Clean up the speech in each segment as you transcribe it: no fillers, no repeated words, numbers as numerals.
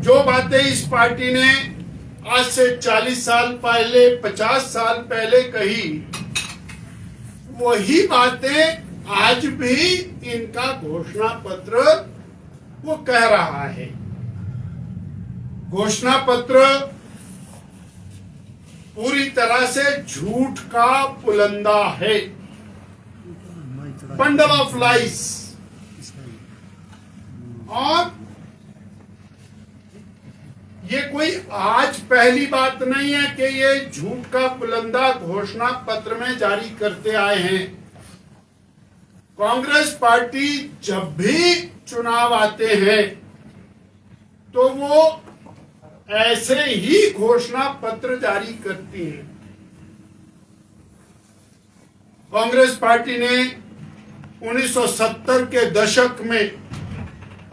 जो बातें इस पार्टी ने आज से 40 साल पहले, 50 साल पहले कही, वही बातें आज भी इनका घोषणा पत्र वो कह रहा है। घोषणा पत्र पूरी तरह से झूठ का पुलंदा है, बंडल ऑफ लाइस। और ये कोई आज पहली बात नहीं है कि ये झूठ का पुलंदा घोषणा पत्र में जारी करते आए हैं। कांग्रेस पार्टी जब भी चुनाव आते हैं तो वो ऐसे ही घोषणा पत्र जारी करती है। कांग्रेस पार्टी ने 1970 के दशक में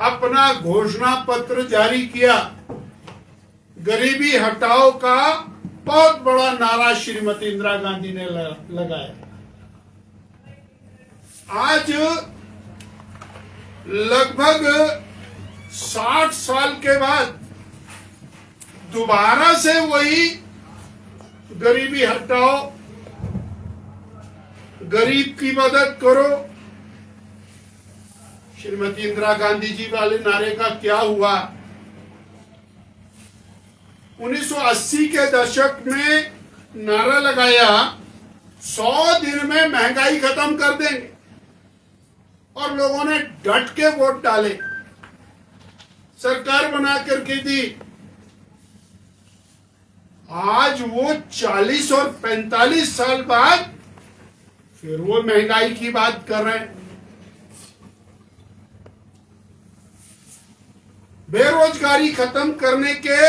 अपना घोषणा पत्र जारी किया। गरीबी हटाओ का बहुत बड़ा नारा श्रीमती इंदिरा गांधी ने लगाया। आज लगभग 60 साल के बाद दोबारा से वही गरीबी हटाओ, गरीब की मदद करो, श्रीमती इंदिरा गांधी जी वाले नारे का क्या हुआ? 1980 के दशक में नारा लगाया 100 दिन में महंगाई खत्म कर देंगे, और लोगों ने डट के वोट डाले, सरकार बना करके दी। आज वो 40 और 45 साल बाद फिर वो महंगाई की बात कर रहे हैं। बेरोजगारी खत्म करने के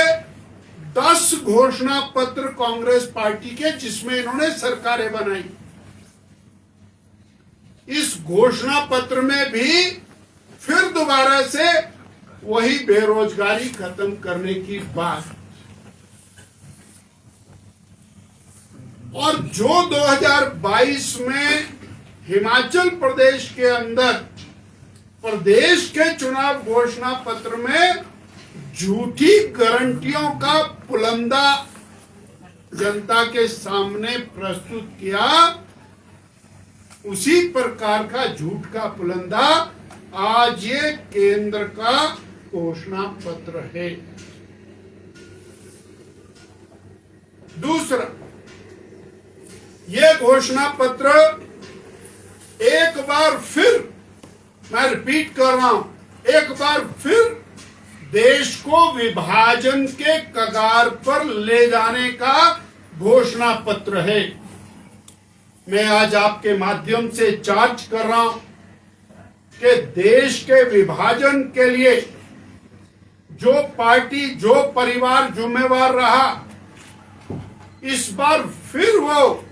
10 घोषणा पत्र कांग्रेस पार्टी के, जिसमें इन्होंने सरकारें बनाई। इस घोषणा पत्र में भी फिर दोबारा से वही बेरोजगारी खत्म करने की बात। और जो 2022 में हिमाचल प्रदेश के अंदर प्रदेश के चुनाव घोषणा पत्र में झूठी गारंटियों का पुलंदा जनता के सामने प्रस्तुत किया, उसी प्रकार का झूठ का पुलंदा आज ये केंद्र का घोषणा पत्र है। दूसरा, ये घोषणा पत्र एक बार फिर, मैं रिपीट कर रहा हूं, एक बार फिर देश को विभाजन के कगार पर ले जाने का घोषणा पत्र है। मैं आज आपके माध्यम से चार्ज कर रहा हूं कि देश के विभाजन के लिए जो पार्टी, जो परिवार जिम्मेवार रहा, इस बार फिर वो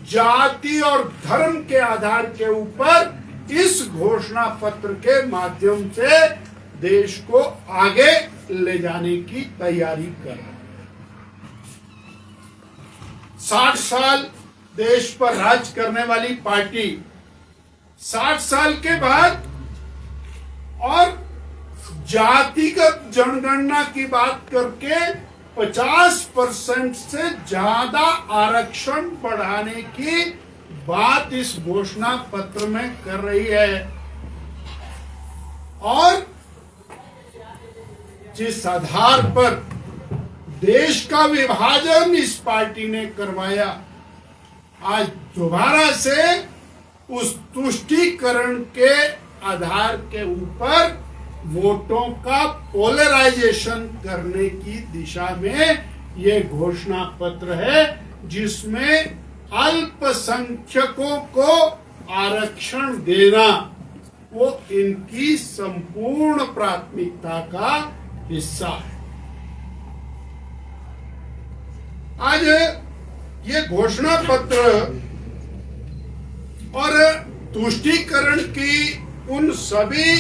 जाति और धर्म के आधार के ऊपर इस घोषणा पत्र के माध्यम से देश को आगे ले जाने की तैयारी कर रहा है। 60 साल देश पर राज करने वाली पार्टी 60 साल के बाद और जातिगत जनगणना की बात करके 50% से ज्यादा आरक्षण बढ़ाने की बात इस घोषणा पत्र में कर रही है। और जिस आधार पर देश का विभाजन इस पार्टी ने करवाया, आज दोबारा से उस तुष्टीकरण के आधार के ऊपर वोटों का पोलराइजेशन करने की दिशा में ये घोषणा पत्र है, जिसमें अल्पसंख्यकों को आरक्षण देना वो इनकी संपूर्ण प्राथमिकता का हिस्सा है। आज ये घोषणा पत्र और तुष्टीकरण की उन सभी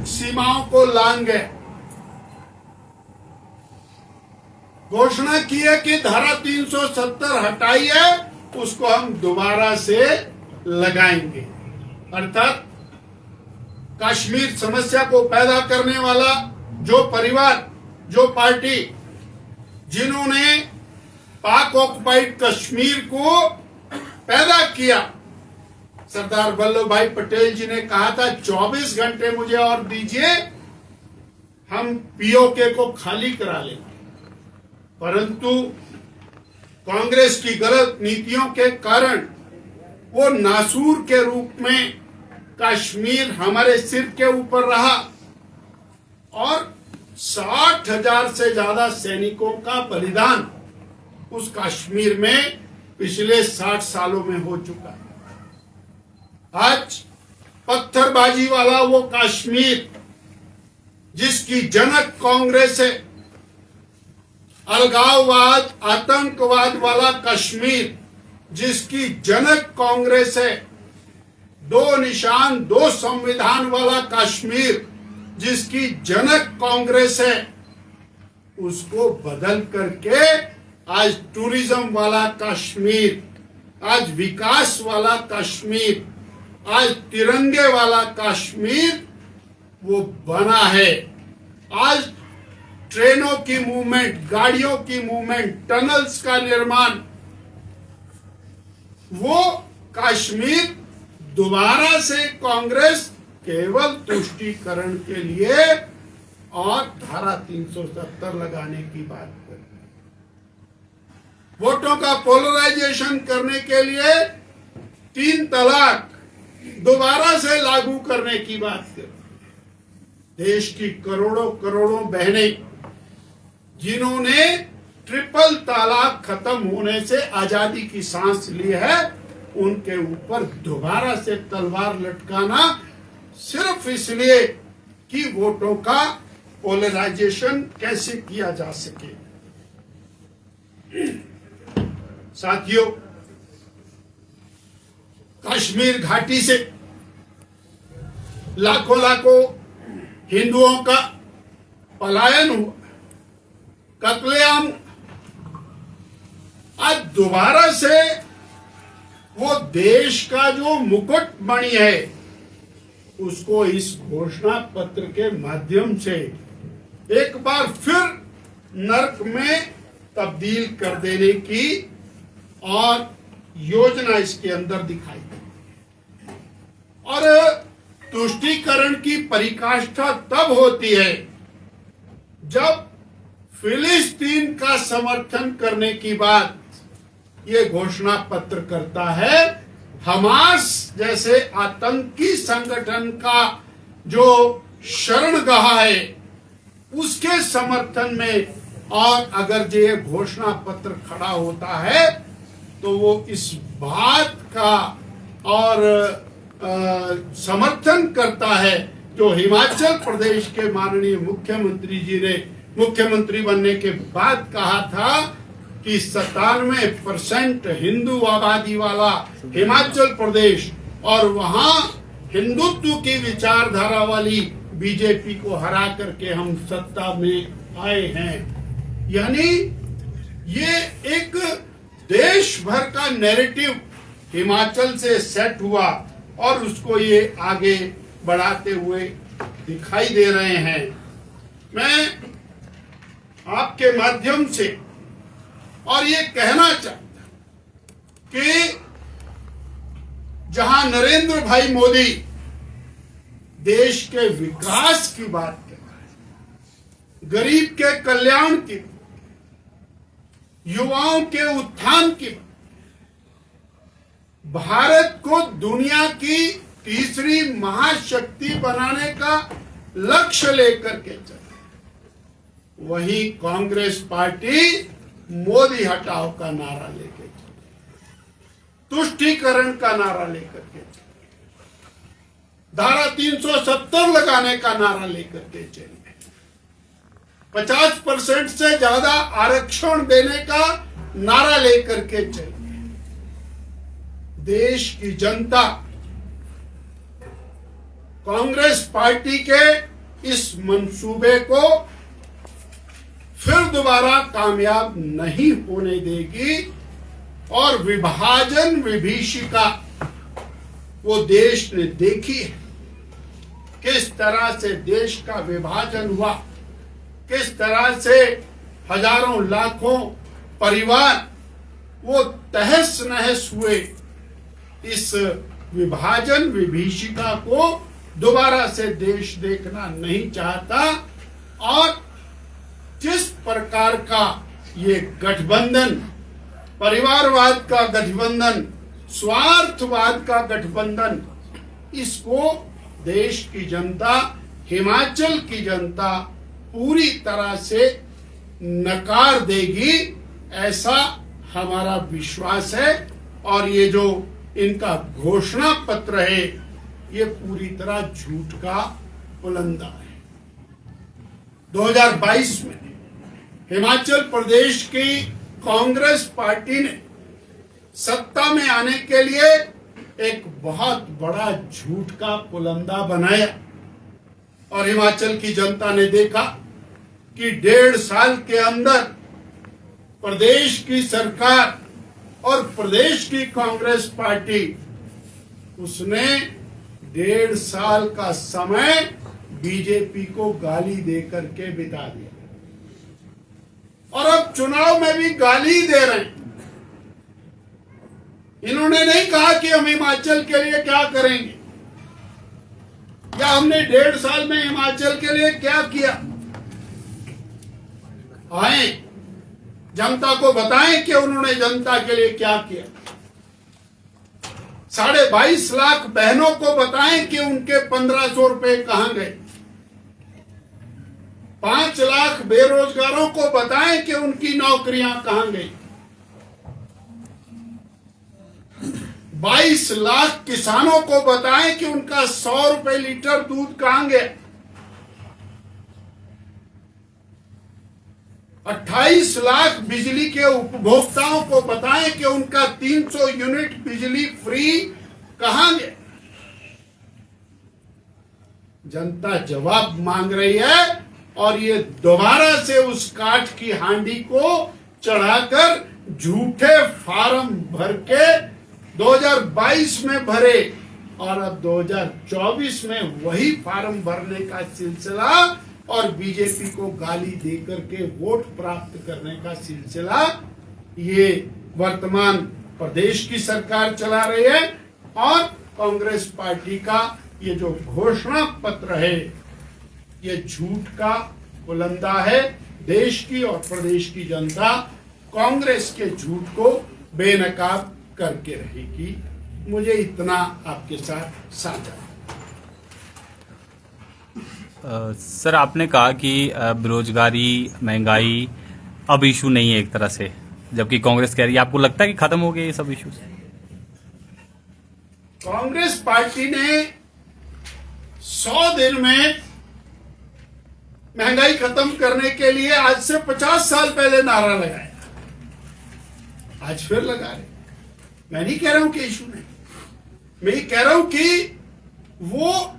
सीमाओं को लांघ गए। घोषणा की है कि धारा 370 हटाई है, उसको हम दोबारा से लगाएंगे। अर्थात कश्मीर समस्या को पैदा करने वाला जो परिवार जो पार्टी जिन्होंने पाक ऑक्युपाइड कश्मीर को पैदा किया, सरदार वल्लभ भाई पटेल जी ने कहा था 24 घंटे मुझे और दीजिए, हम पीओके को खाली करा लेंगे। परंतु कांग्रेस की गलत नीतियों के कारण वो नासूर के रूप में कश्मीर हमारे सिर के ऊपर रहा और 60,000 से ज्यादा सैनिकों का बलिदान उस कश्मीर में पिछले 60 सालों में हो चुका है। आज पत्थरबाजी वाला वो कश्मीर जिसकी जनक कांग्रेस है, अलगाववाद आतंकवाद वाला कश्मीर जिसकी जनक कांग्रेस है, दो निशान दो संविधान वाला कश्मीर जिसकी जनक कांग्रेस है, उसको बदल करके आज टूरिज्म वाला कश्मीर, आज विकास वाला कश्मीर, आज तिरंगे वाला कश्मीर वो बना है। आज ट्रेनों की मूवमेंट, गाड़ियों की मूवमेंट, टनल्स का निर्माण, वो कश्मीर दोबारा से कांग्रेस केवल तुष्टीकरण के लिए और धारा 370 लगाने की बात कर रही है, वोटों का पोलराइजेशन करने के लिए 3 तलाक दोबारा से लागू करने की बात कर रही है। देश की करोड़ों करोड़ों बहनें जिन्होंने ट्रिपल तलाक खत्म होने से आजादी की सांस ली है, उनके ऊपर दोबारा से तलवार लटकाना सिर्फ इसलिए कि वोटों का पोलराइजेशन कैसे किया जा सके। साथियों, कश्मीर घाटी से लाखों लाखों हिंदुओं का पलायन हुआ, कत्लेआम, आज दोबारा से वो देश का जो मुकुटमणि है उसको इस घोषणा पत्र के माध्यम से एक बार फिर नर्क में तब्दील कर देने की और योजना इसके अंदर दिखाई दी। और तुष्टीकरण की परिकाष्ठा तब होती है जब फिलिस्तीन का समर्थन करने की बात ये घोषणा पत्र करता है। हमास जैसे आतंकी संगठन का जो शरणगाह है उसके समर्थन में, और अगर ये घोषणा पत्र खड़ा होता है तो वो इस बात का और समर्थन करता है जो हिमाचल प्रदेश के माननीय मुख्यमंत्री जी ने मुख्यमंत्री बनने के बाद कहा था कि 97% हिंदू आबादी वाला हिमाचल प्रदेश और वहां हिंदुत्व की विचारधारा वाली बीजेपी को हरा करके हम सत्ता में आए हैं। यानी ये एक देश भर का नैरेटिव हिमाचल से सेट हुआ और उसको ये आगे बढ़ाते हुए दिखाई दे रहे हैं। मैं आपके माध्यम से और ये कहना चाहता कि जहां नरेंद्र भाई मोदी देश के विकास की बात कर रहे हैं, गरीब के कल्याण की, युवाओं के उत्थान की, भारत को दुनिया की तीसरी महाशक्ति बनाने का लक्ष्य लेकर के चले, वहीं कांग्रेस पार्टी मोदी हटाओ का नारा लेकर चले, तुष्टीकरण का नारा लेकर के चले, धारा 370 लगाने का नारा लेकर के चले, 50% से ज्यादा आरक्षण देने का नारा लेकर के चले। देश की जनता कांग्रेस पार्टी के इस मंसूबे को फिर दोबारा कामयाब नहीं होने देगी और विभाजन विभीषिका वो देश ने देखी है, किस तरह से देश का विभाजन हुआ, किस तरह से हजारों लाखों परिवार वो तहस नहस हुए, इस विभाजन विभीषिका को दोबारा से देश देखना नहीं चाहता। और जिस प्रकार का ये गठबंधन, परिवारवाद का गठबंधन, स्वार्थवाद का गठबंधन, इसको देश की जनता, हिमाचल की जनता पूरी तरह से नकार देगी, ऐसा हमारा विश्वास है। और ये जो इनका घोषणा पत्र है, ये पूरी तरह झूठ का पुलंदा है। 2022 में हिमाचल प्रदेश की कांग्रेस पार्टी ने सत्ता में आने के लिए एक बहुत बड़ा झूठ का पुलंदा बनाया, और हिमाचल की जनता ने देखा कि 1.5 साल के अंदर प्रदेश की सरकार और प्रदेश की कांग्रेस पार्टी, उसने 1.5 साल का समय बीजेपी को गाली देकर के बिता दिया, और अब चुनाव में भी गाली दे रहे हैं। इन्होंने नहीं कहा कि हम हिमाचल के लिए क्या करेंगे, या हमने 1.5 साल में हिमाचल के लिए क्या किया। आए जनता को बताएं कि उन्होंने जनता के लिए क्या किया। 22.5 लाख बहनों को बताएं कि उनके 1500 रुपए कहां गए। 5 लाख बेरोजगारों को बताएं कि उनकी नौकरियां कहां गई। 22 लाख किसानों को बताएं कि उनका 100 रुपए लीटर दूध कहां गया। 28 लाख बिजली के उपभोक्ताओं को बताएं कि उनका 300 यूनिट बिजली फ्री कहां गया। जनता जवाब मांग रही है, और ये दोबारा से उस काठ की हांडी को चढ़ाकर झूठे फार्म भर के 2022 में भरे, और अब 2024 में वही फार्म भरने का सिलसिला और बीजेपी को गाली देकर के वोट प्राप्त करने का सिलसिला ये वर्तमान प्रदेश की सरकार चला रही है। और कांग्रेस पार्टी का ये जो घोषणा पत्र है, ये झूठ का पुलंदा है। देश की और प्रदेश की जनता कांग्रेस के झूठ को बेनकाब करके रहेगी। मुझे इतना आपके साथ साझा। सर, आपने कहा कि बेरोजगारी, महंगाई अब इशू नहीं है एक तरह से, जबकि कांग्रेस कह रही है। आपको लगता है कि खत्म हो गए ये सब इशू? कांग्रेस पार्टी ने 100 दिन में महंगाई खत्म करने के लिए आज से 50 साल पहले नारा लगाया, आज फिर लगा रहे। मैं नहीं कह रहा हूं कि इशू नहीं, मैं ये कह रहा हूं कि वो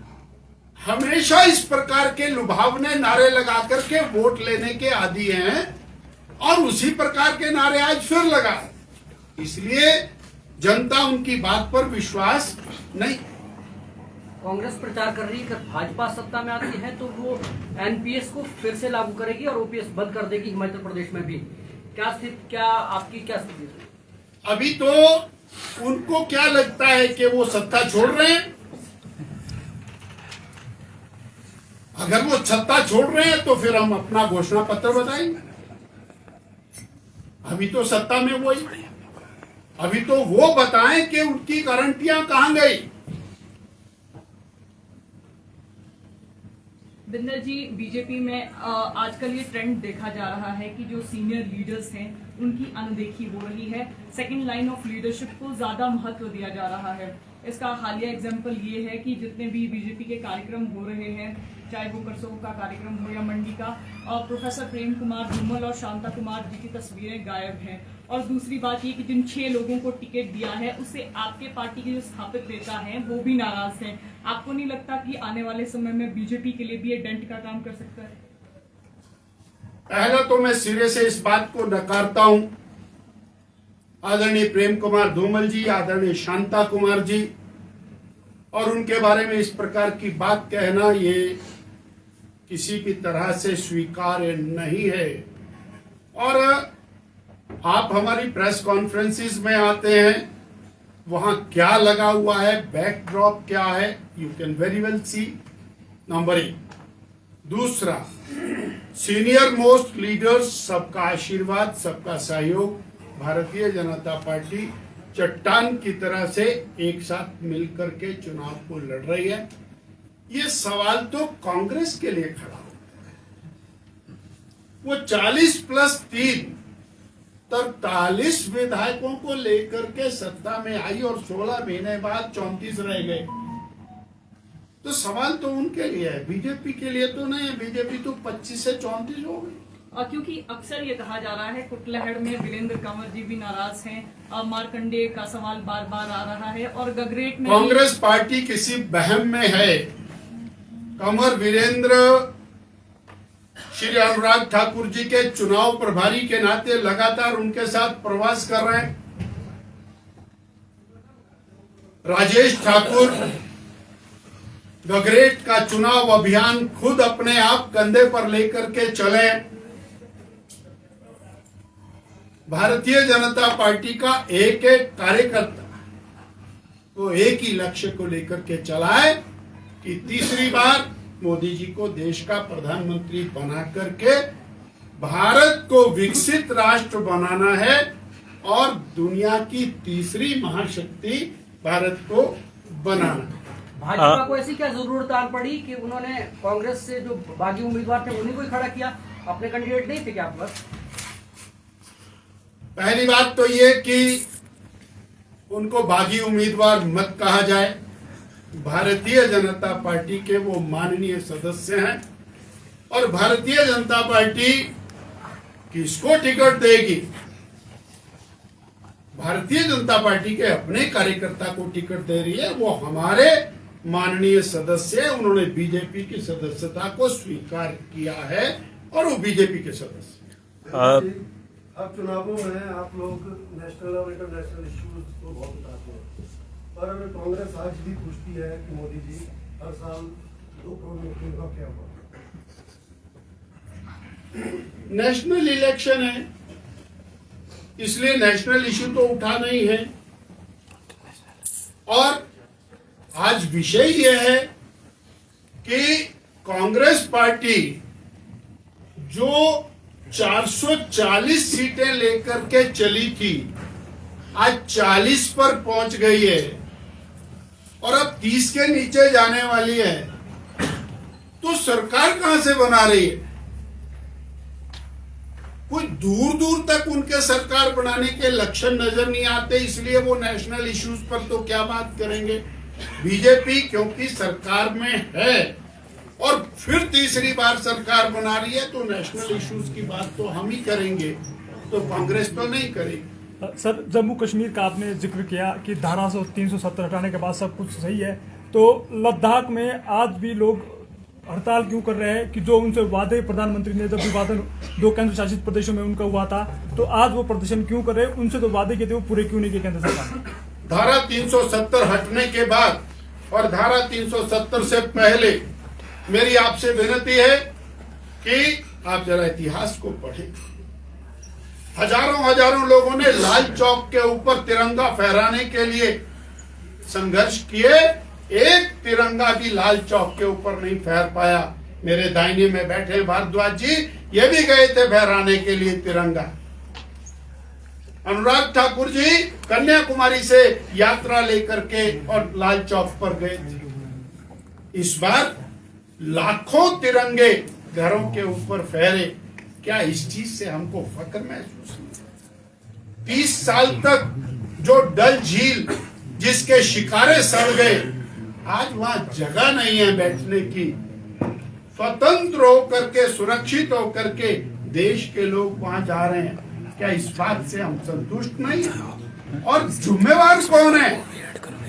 हमेशा इस प्रकार के लुभावने नारे लगा करके वोट लेने के आदी हैं, और उसी प्रकार के नारे आज फिर लगा। इसलिए जनता उनकी बात पर विश्वास नहीं। कांग्रेस प्रचार कर रही है कि भाजपा सत्ता में आती है तो वो एनपीएस को फिर से लागू करेगी और ओपीएस बंद कर देगी हिमाचल प्रदेश में भी। क्या आपकी क्या स्थिति है? अभी तो उनको क्या लगता है कि वो सत्ता छोड़ रहे हैं? अगर वो सत्ता छोड़ रहे हैं तो फिर हम अपना घोषणा पत्र बताएंगे। अभी तो सत्ता में वही, अभी तो वो बताएं कि उनकी गारंटियां कहां गई। बिंदर जी, बीजेपी में आजकल ये ट्रेंड देखा जा रहा है कि जो सीनियर लीडर्स हैं उनकी अनदेखी हो रही है। सेकंड लाइन ऑफ लीडरशिप को ज्यादा महत्व दिया जा रहा है। इसका हालिया एग्जांपल ये है कि जितने भी बीजेपी के कार्यक्रम हो रहे हैं, चाहे वो करसोग का कार्यक्रम हो या मंडी का, प्रोफेसर प्रेम कुमार धूमल और शांता कुमार जी की तस्वीरें गायब हैं। और दूसरी बात ये कि जिन 6 लोगों को टिकट दिया है उससे आपके पार्टी के जो स्थापित नेता हैं वो भी नाराज हैं। आपको नहीं लगता कि आने वाले समय में बीजेपी के लिए भी ये डेंट का काम कर सकता है? पहला तो मैं सिरे से इस बात को नकारता हूं। आदरणीय प्रेम कुमार धूमल जी, आदरणीय शांता कुमार जी, और उनके बारे में इस प्रकार की बात कहना ये किसी भी तरह से स्वीकार्य नहीं है। और आप हमारी प्रेस कॉन्फ्रेंसेस में आते हैं, वहां क्या लगा हुआ है, बैकड्रॉप क्या है, you can very well see. Number 1। दूसरा, सीनियर मोस्ट लीडर्स, सबका आशीर्वाद, सबका सहयोग, भारतीय जनता पार्टी चट्टान की तरह से एक साथ मिलकर के चुनाव को लड़ रही है। ये सवाल तो कांग्रेस के लिए खड़ा होता है। वो 40+3 43 विधायकों को लेकर के सत्ता में आई और 16 महीने बाद 34 रह गए। तो सवाल तो उनके लिए है, बीजेपी के लिए तो नहीं है। बीजेपी तो 25 से 34 हो गई। क्योंकि अक्सर ये कहा जा रहा है, कुटलहड़ में वीरेंद्र कंवर जी भी नाराज हैं, मार्कंडेय का सवाल बार बार आ रहा है, और गगरेट में कांग्रेस पार्टी किसी बहम में है। कंवर वीरेंद्र श्री अनुराग ठाकुर जी के चुनाव प्रभारी के नाते लगातार उनके साथ प्रवास कर रहे हैं। राजेश ठाकुर गगरेट का चुनाव अभियान खुद अपने आप कंधे पर लेकर के चले। भारतीय जनता पार्टी का एक एक कार्यकर्ता को एक ही लक्ष्य को लेकर के चला है कि तीसरी बार मोदी जी को देश का प्रधानमंत्री बना करके भारत को विकसित राष्ट्र बनाना है और दुनिया की तीसरी महाशक्ति भारत को बनाना है। भाजपा को ऐसी क्या जरूरत आन पड़ी कि उन्होंने कांग्रेस से जो बागी उम्मीदवार थे उन्हीं को ही खड़ा किया, अपने कैंडिडेट नहीं थे क्या आप बस? पहली बात तो ये कि उनको बागी उम्मीदवार मत कहा जाए। भारतीय जनता पार्टी के वो माननीय सदस्य हैं और भारतीय जनता पार्टी किसको टिकट देगी, भारतीय जनता पार्टी के अपने कार्यकर्ता को टिकट दे रही है। वो हमारे माननीय सदस्य हैं, उन्होंने बीजेपी की सदस्यता को स्वीकार किया है और वो बीजेपी के सदस्य हैं। अब चुनावों में आप लोग नेशनल और इंटरनेशनल इश्यूज को बहुत उठाते हैं, पर कांग्रेस आज भी पूछती है कि मोदी जी हर साल 2 करोड़ नौकरियों का क्या हुआ। नेशनल इलेक्शन है, इसलिए नेशनल इश्यू तो उठा नहीं है। और आज विषय यह है कि कांग्रेस पार्टी जो 440 सीटें लेकर के चली थी, आज 40 पर पहुंच गई है और अब 30 के नीचे जाने वाली है। तो सरकार कहां से बना रही है? कोई दूर दूर तक उनके सरकार बनाने के लक्षण नजर नहीं आते, इसलिए वो नेशनल इश्यूज पर तो क्या बात करेंगे। बीजेपी क्योंकि सरकार में है और फिर तीसरी बार सरकार बना रही है, तो नेशनल इश्यूज की बात तो हम ही करेंगे, तो कांग्रेस तो नहीं करेगी। सर, जम्मू कश्मीर का आपने जिक्र किया कि धारा 370 हटाने के बाद सब कुछ सही है, तो लद्दाख में आज भी लोग हड़ताल क्यों कर रहे हैं कि जो उनसे वादे प्रधानमंत्री ने जब विभाजन 2 केंद्र शासित प्रदेशों में उनका हुआ था, तो आज वो प्रदर्शन क्यों कर रहे हैं? उनसे तो वादे किए थे, वो पूरे क्यों नहीं किए केंद्र सरकार? धारा 370 हटने के बाद और धारा 370 से पहले मेरी आपसे विनती है कि आप जरा इतिहास को पढ़ें। हजारों लोगों ने लाल चौक के ऊपर तिरंगा फहराने के लिए संघर्ष किए, एक तिरंगा भी लाल चौक के ऊपर नहीं फहर पाया। मेरे दाहिने में बैठे भारद्वाज जी, ये भी गए थे फहराने के लिए तिरंगा। अनुराग ठाकुर जी कन्याकुमारी से यात्रा लेकर के और लाल चौक पर गए थे। इस बार लाखों तिरंगे घरों के ऊपर फहरे। क्या इस चीज से हमको फक्र महसूस नहीं? 30 साल तक जो डल झील जिसके शिकारे सड़ गए, आज वहां जगह नहीं है बैठने की। स्वतंत्र होकर के, सुरक्षित होकर के देश के लोग वहां जा रहे हैं। क्या इस बात से हम संतुष्ट नहीं हैं? और जिम्मेवार कौन है?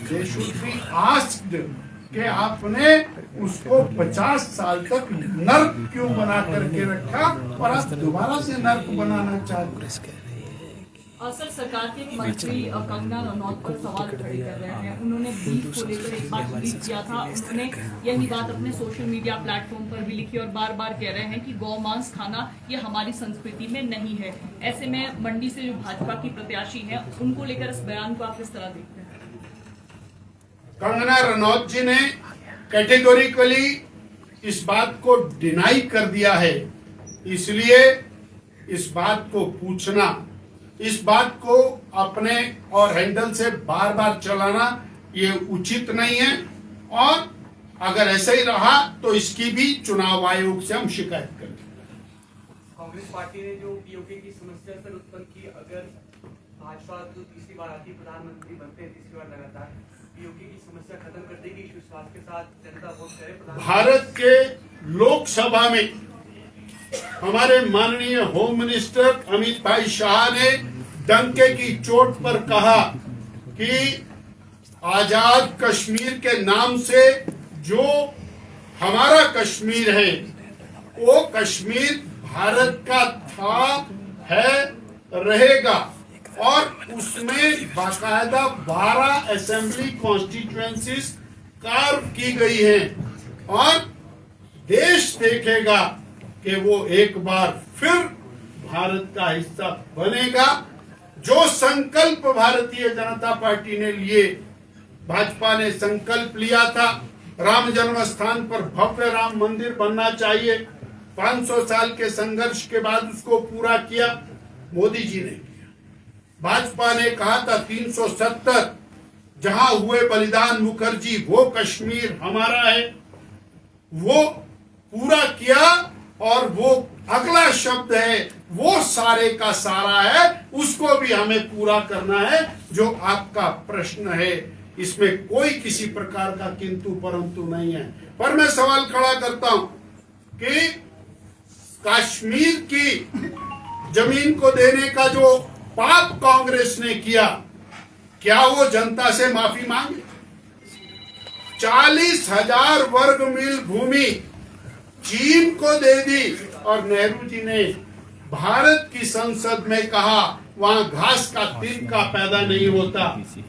They should be asked कि आपने उसको 50 साल तक नर्क क्यों बना करके रखा और आप दोबारा से नर्क बनाना चाहते हैं? सर, सरकार के एक मंत्री कंगना रनौत पर सवाल खड़े कर रहे हैं। उन्होंने बीफ को लेकर एक बार ट्वीट किया था। उन्होंने यही बात अपने सोशल मीडिया प्लेटफॉर्म पर भी लिखी और बार बार कह रहे हैं कि गौ मांस खाना ये हमारी संस्कृति में नहीं है। ऐसे में मंडी से जो भाजपा की प्रत्याशी हैं, उनको लेकर इस बयान को आप किस तरह देखते हैं? कंगना रनौत जी ने कैटेगोरिकली इस बात को डिनाई कर दिया है, इसलिए इस बात को पूछना, इस बात को अपने और हैंडल से बार बार चलाना ये उचित नहीं है। और अगर ऐसा ही रहा तो इसकी भी चुनाव आयोग से हम शिकायत करेंगे। कांग्रेस पार्टी ने जो पीओके की समस्या सर उत्पन्न की, अगर भाजपा जो तीसरी बार आती, प्रधानमंत्री बनते हैं तीसरी बार लगातार, पीओके की समस्या खत्म कर देगी, इस विश्वास के साथ जनता वोट करे। भारत के लोकसभा में हमारे माननीय होम मिनिस्टर अमित भाई शाह ने डंके की चोट पर कहा कि आजाद कश्मीर के नाम से जो हमारा कश्मीर है वो कश्मीर भारत का था, है, रहेगा। और उसमें बाकायदा 12 असेंबली कॉन्स्टिट्यूएंसीज कार्व की गई हैं और देश देखेगा कि वो एक बार फिर भारत का हिस्सा बनेगा। जो संकल्प भारतीय जनता पार्टी ने लिए, भाजपा ने संकल्प लिया था राम जन्म स्थान पर भव्य राम मंदिर बनना चाहिए, 500 साल के संघर्ष के बाद उसको पूरा किया मोदी जी ने किया। भाजपा ने कहा था 370 जहां हुए बलिदान मुखर्जी, वो कश्मीर हमारा है, वो पूरा किया। और वो अगला शब्द है वो सारे का सारा है, उसको भी हमें पूरा करना है। जो आपका प्रश्न है इसमें कोई किसी प्रकार का किंतु परंतु नहीं है। पर मैं सवाल खड़ा करता हूं कि कश्मीर की जमीन को देने का जो पाप कांग्रेस ने किया, क्या वो जनता से माफी मांगे? 40,000 वर्ग मील भूमि चीन को दे दी और नेहरू जी ने भारत की संसद में कहा वहां घास का तिनका पैदा नहीं होता,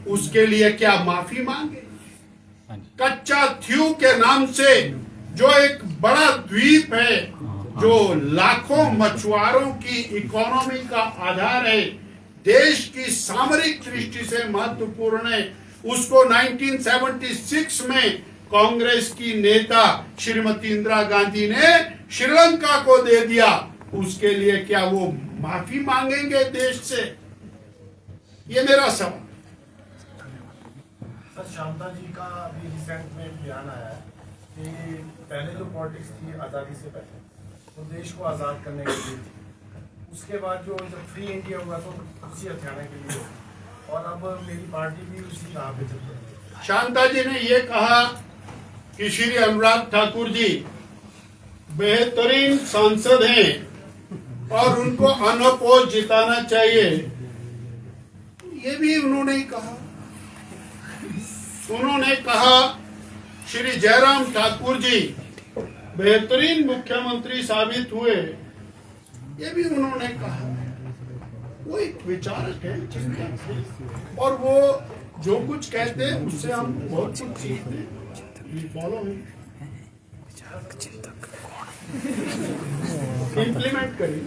उसके लिए क्या माफी मांगे? कच्चा थ्यू के नाम से जो एक बड़ा द्वीप है, जो लाखों मछुआरों की इकोनॉमी का आधार है, देश की सामरिक दृष्टि से महत्वपूर्ण है, उसको 1976 में कांग्रेस की नेता श्रीमती इंदिरा गांधी ने श्रीलंका को दे दिया। उसके लिए क्या वो माफी मांगेंगे देश से? ये मेरा सवाल। सर, शांता जी का अभी रिसेंट में बयान आया है कि पहले जो पॉलिटिक्स थी आज़ादी से पहले, तो देश को आज़ाद करने के लिए थी, उसके बाद जो जब फ्री इंडिया हुआ तो उसी हथियाने के लिए, और अब मेरी पार्टी भी उसी राह पे चल रही है। शांता जी ने ये कहा कि श्री अनुराग ठाकुर जी बेहतरीन सांसद हैं और उनको अनअपोज जिताना चाहिए, ये भी उन्होंने कहा। उन्होंने कहा श्री जयराम ठाकुर जी बेहतरीन मुख्यमंत्री साबित हुए, ये भी उन्होंने कहा। वो एक विचारक है चिंतक है, और वो जो कुछ कहते हैं उससे हम बहुत कुछ सीखते हैं। फॉलो इम्प्लीमेंट करिए।